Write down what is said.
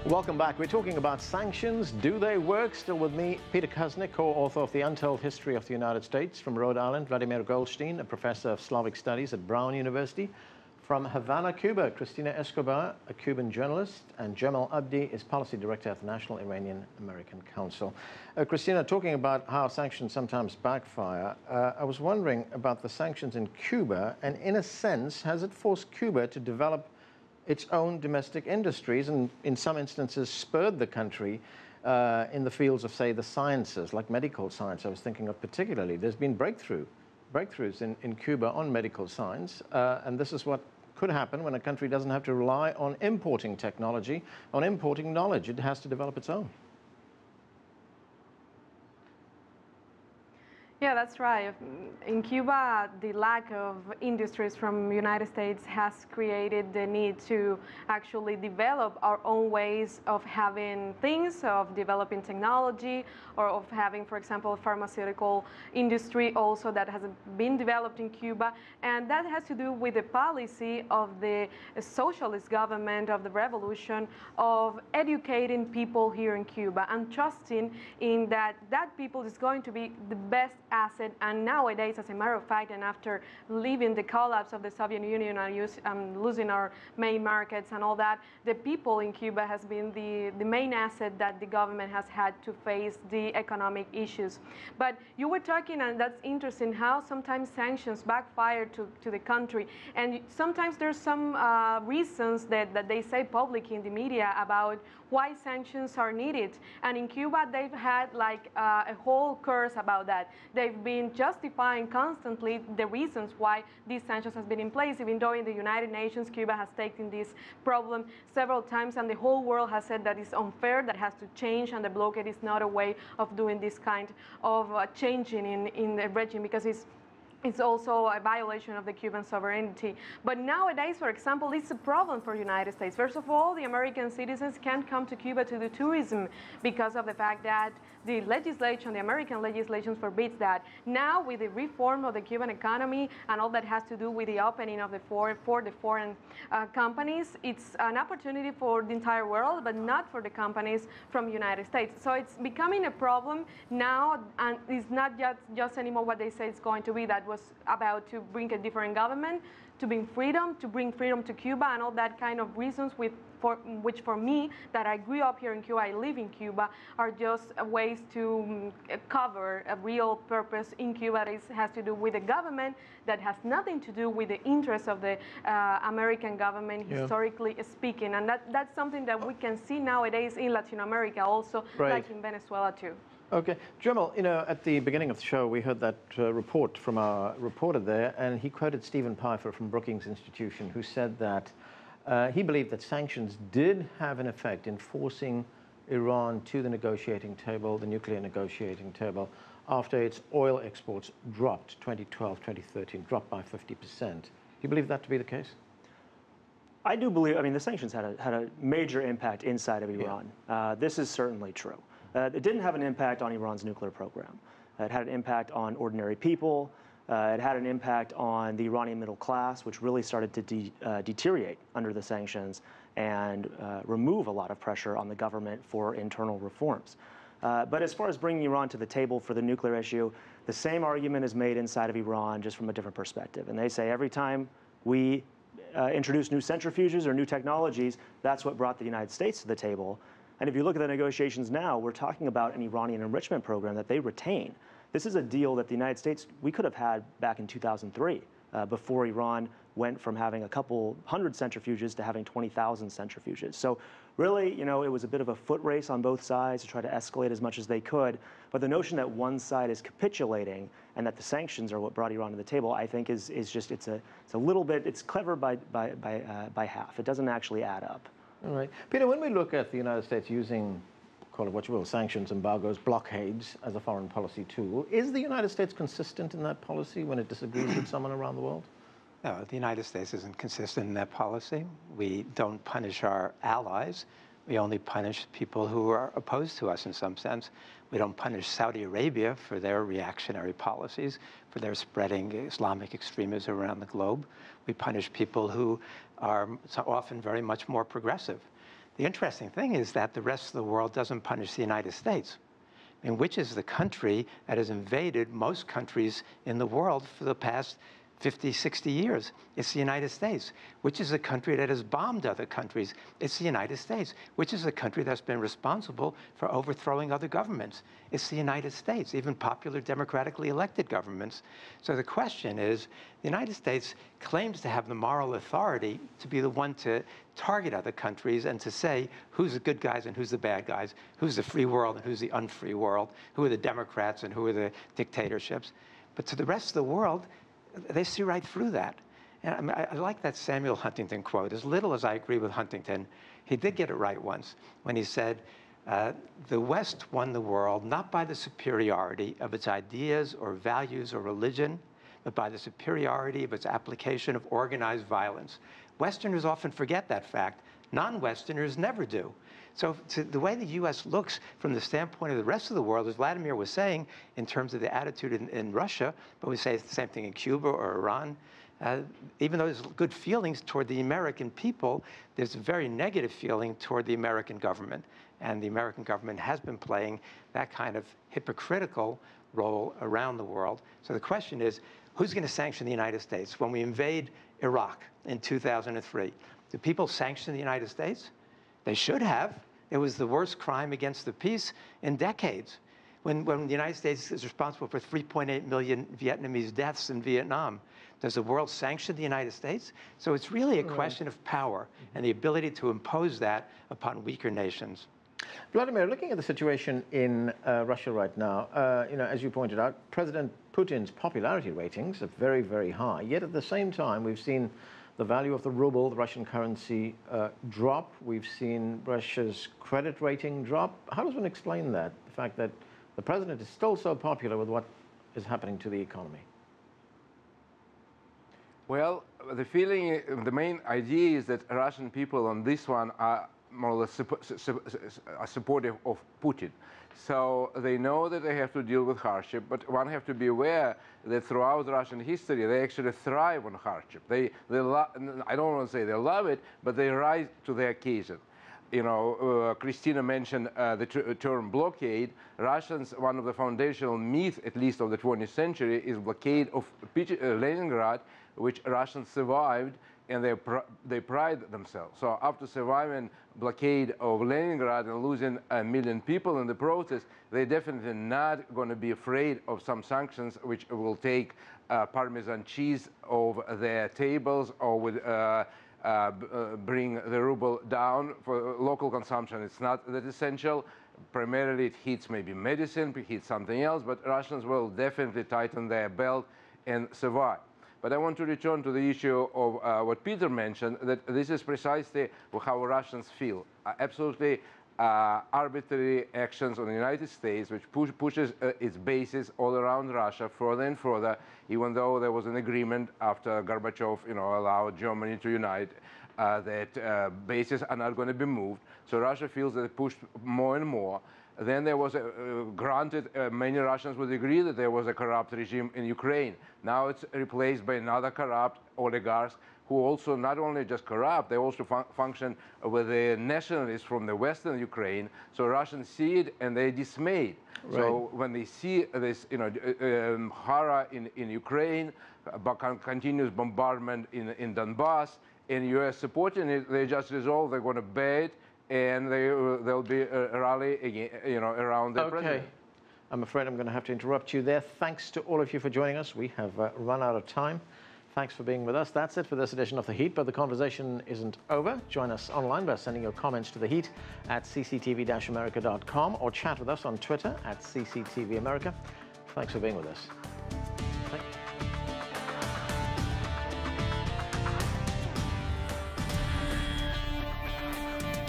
Welcome back. We're talking about sanctions. Do they work? Still with me, Peter Kuznick, co-author of The Untold History of the United States from Rhode Island, Vladimir Golstein, a professor of Slavic studies at Brown University.From Havana, Cuba, Cristina Escobar, a Cuban journalist, and Jamal Abdi is policy director at the National Iranian American Council. Cristina, talking about how sanctions sometimes backfire, I was wondering about the sanctions in Cuba, and in a sense, has it forced Cuba to develop its own domestic industries and in some instances spurred the country in the fields of, say, the sciences, like medical science I was thinking of particularly. There's been breakthroughs in Cuba on medical science, and this is what could happen when a country doesn't have to rely on importing technology, on importing knowledge. It has to develop its own. Yeah, that's right. In Cuba, the lack of industries from the United States has created the need to actually develop our own ways of having things, of developing technology, or of having, for example, a pharmaceutical industry also that has been developed in Cuba. And that has to do with the policy of the socialist government of the revolution of educating people here in Cuba and trusting in that people is going to be the best asset. And nowadays, as a matter of fact, and after leaving the collapse of the Soviet Union and losing our main markets and all that, the people in Cuba has been the main asset that the government has had to face the economic issues. But you were talking, and that's interesting, how sometimes sanctions backfire to the country. And sometimes there's some reasons that they say publicly in the media about why sanctions are needed. And in Cuba, they've had like a whole course about that. They've been justifying constantly the reasons why these sanctions has been in place, even though in the United Nations, Cuba has taken this problem several times, and the whole world has said that it's unfair, that has to change, and the blockade is not a way of doing this kind of changing in the regime, because it's also a violation of the Cuban sovereignty. But nowadays, for example, it's a problem for the United States. First of all, the American citizens can't come to Cuba to do tourism because of the fact that the legislation, the American legislation forbids that. Now, with the reform of the Cuban economy and all that has to do with the opening of the foreign companies, it's an opportunity for the entire world, but not for the companies from the United States. So it's becoming a problem now, and it's not just anymore what they say it's going to be. That was about to bring a different government, to bring freedom to Cuba, and all that kind of reasons which for me, that I grew up here in Cuba, I live in Cuba, are just ways to cover a real purpose in Cuba that has to do with the government, that has nothing to do with the interests of the American government, historically speaking. And that's something that we can see nowadays in Latin America also, like in Venezuela too. Okay. Jamal, you know, at the beginning of the show, we heard that report from our reporter there, and he quoted Stephen Pfeiffer from Brookings Institution, who said that he believed that sanctions did have an effect in forcing Iran to the negotiating table, the nuclear negotiating table, after its oil exports dropped 2012, 2013, dropped by 50%. Do you believe that to be the case? I do believe, I mean, the sanctions had a major impact inside of Iran. This is certainly true. It didn't have an impact on Iran's nuclear program. It had an impact on ordinary people. It had an impact on the Iranian middle class, which really started to deteriorate under the sanctions and remove a lot of pressure on the government for internal reforms. But as far as bringing Iran to the table for the nuclear issue, the same argument is made inside of Iran, just from a different perspective. And they say every time we introduce new centrifuges or new technologies, that's what brought the United States to the table. And if you look at the negotiations now, we're talking about an Iranian enrichment program that they retain. This is a deal that the United States, we could have had back in 2003, before Iran went from having a couple hundred centrifuges to having 20,000 centrifuges. So really, you know, it was a bit of a foot race on both sides to try to escalate as much as they could. But the notion that one side is capitulating and that the sanctions are what brought Iran to the table, I think is just, it's a little bit, it's clever by half. It doesn't actually add up. All right. Peter, when we look at the United States using, call it what you will, sanctions, embargoes, blockades as a foreign policy tool, is the United States consistent in that policy when it disagrees with someone around the world? No, the United States isn't consistent in that policy. We don't punish our allies. We only punish people who are opposed to us in some sense. We don't punish Saudi Arabia for their reactionary policies, for their spreading Islamic extremism around the globe. We punish people who are often very much more progressive. The interesting thing is that the rest of the world doesn't punish the United States. I mean, which is the country that has invaded most countries in the world for the past 50, 60 years? It's the United States. Which is the country that has bombed other countries? It's the United States. Which is the country that's been responsible for overthrowing other governments? It's the United States, even popular democratically elected governments. So the question is, the United States claims to have the moral authority to be the one to target other countries and to say who's the good guys and who's the bad guys, who's the free world and who's the unfree world, who are the Democrats and who are the dictatorships. But to the rest of the world, they see right through that. And I mean, I like that Samuel Huntington quote. As little as I agree with Huntington, he did get it right once when he said, the West won the world not by the superiority of its ideas or values or religion, but by the superiority of its application of organized violence. Westerners often forget that fact. Non-Westerners never do. So the way the U.S. looks from the standpoint of the rest of the world, as Vladimir was saying, in terms of the attitude in Russia, but we say it's the same thing in Cuba or Iran, even though there's good feelings toward the American people, there's a very negative feeling toward the American government. And the American government has been playing that kind of hypocritical role around the world. So the question is, who's going to sanction the United States? When we invade Iraq in 2003, do people sanction the United States? They should have. It was the worst crime against the peace in decades. When the United States is responsible for 3.8 million Vietnamese deaths in Vietnam, does the world sanction the United States? So it's really a question of power and the ability to impose that upon weaker nations. Vladimir, looking at the situation in Russia right now, as you pointed out, President Putin's popularity ratings are very, very high. Yet at the same time, we've seen the value of the ruble, the Russian currency, drop. We've seen Russia's credit rating drop. How does one explain that, the fact that the president is still so popular with what is happening to the economy? Well, the feeling, the main idea is that Russian people on this one are more or less supportive of Putin. So they know that they have to deal with hardship, but one have to be aware that throughout Russian history, they actually thrive on hardship. I don't want to say they love it, but they rise to the occasion. You know, Cristina mentioned the term blockade. Russians, one of the foundational myths, at least of the 20th century, is blockade of Leningrad, which Russians survived, and they pride themselves. So after surviving blockade of Leningrad and losing 1 million people in the process, they're definitely not going to be afraid of some sanctions which will take Parmesan cheese off their tables or would bring the ruble down for local consumption. It's not that essential. Primarily it hits maybe medicine, it hits something else, but Russians will definitely tighten their belt and survive. But I want to return to the issue of what Peter mentioned, that this is precisely how Russians feel. Absolutely arbitrary actions on the United States, which pushes its bases all around Russia further and further, even though there was an agreement after Gorbachev allowed Germany to unite, that bases are not going to be moved. So Russia feels that it pushed more and more. Then there was granted, many Russians would agree that there was a corrupt regime in Ukraine. Now it's replaced by another corrupt oligarchs who also not only just corrupt, they also function with the nationalists from the Western Ukraine. So Russians see it and they're dismayed. Right. So when they see this, horror in Ukraine, continuous bombardment in Donbass, and U.S. supporting it, they just resolve they're going to bear it, and there'll be a rally again, around the president. I'm afraid I'm going to have to interrupt you there. Thanks to all of you for joining us. We have run out of time. Thanks for being with us. That's it for this edition of The Heat, but the conversation isn't over. Join us online by sending your comments to The Heat at cctv-america.com or chat with us on Twitter at cctvamerica. Thanks for being with us.